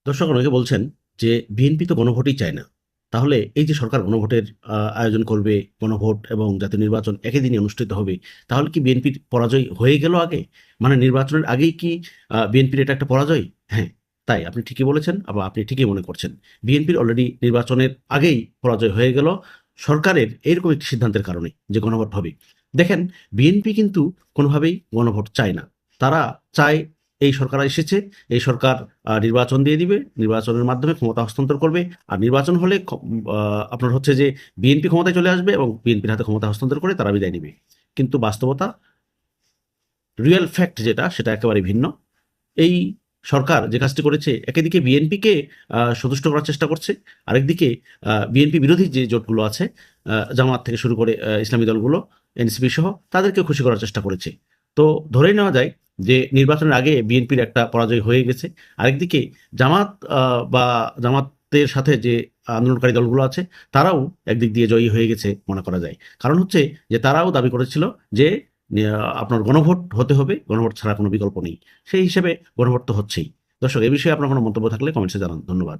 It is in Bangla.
দর্শক অনেকে বলছেন যে বিএনপি তো গণভোটই চায় না। তাহলে এই যে সরকার গণভোটের আয়োজন করবে, গণভোট এবং জাতীয় নির্বাচন একই দিনে অনুষ্ঠিত হবে, তাহলে কি বিএনপির পরাজয় হয়ে গেল আগে? মানে নির্বাচনের আগেই কি বিএনপির এটা একটা পরাজয়? হ্যাঁ, তাই আপনি ঠিকই বলেছেন, আবার আপনি ঠিকই মনে করছেন। বিএনপির অলরেডি নির্বাচনের আগেই পরাজয় হয়ে গেল সরকারের এরকম একটি সিদ্ধান্তের কারণে যে গণভোট হবে। দেখেন, বিএনপি কিন্তু কোনোভাবেই গণভোট চায় না। তারা চায় এই সরকার এসেছে, এই সরকার নির্বাচন দিয়ে দিবে, নির্বাচনের মাধ্যমে ক্ষমতা হস্তান্তর করবে। আর নির্বাচন হলে আপনার হচ্ছে যে বিএনপি ক্ষমতায় চলে আসবে এবং বিএনপির হাতে ক্ষমতা হস্তান্তর করে তারা বিদায় নিবে। কিন্তু বাস্তবতা, রিয়েল ফ্যাক্ট যেটা, সেটা একেবারে ভিন্ন। এই সরকার যে কাজটি করেছে, একদিকে বিএনপিকে সন্তুষ্ট করার চেষ্টা করছে, আরেকদিকে বিএনপি বিরোধী যে জোটগুলো আছে, জামাত থেকে শুরু করে ইসলামী দলগুলো, এনসিপি সহ, তাদেরকেও খুশি করার চেষ্টা করেছে। তো ধরেই নেওয়া যায় যে নির্বাচনের আগে বিএনপির একটা পরাজয় হয়ে গেছে। আরেকদিকে জামাত বা জামাতের সাথে যে আন্দোলনকারী দলগুলো আছে, তারাও একদিক দিয়ে জয়ী হয়ে গেছে মনে করা যায়। কারণ হচ্ছে যে তারাও দাবি করেছিল যে আপনার গণভোট হতে হবে, গণভোট ছাড়া কোনো বিকল্প নেই। সেই হিসেবে গণভোট তো হচ্ছেই। দর্শক, এ বিষয়ে আপনার কোনো মন্তব্য থাকলে কমেন্টসে জানান। ধন্যবাদ।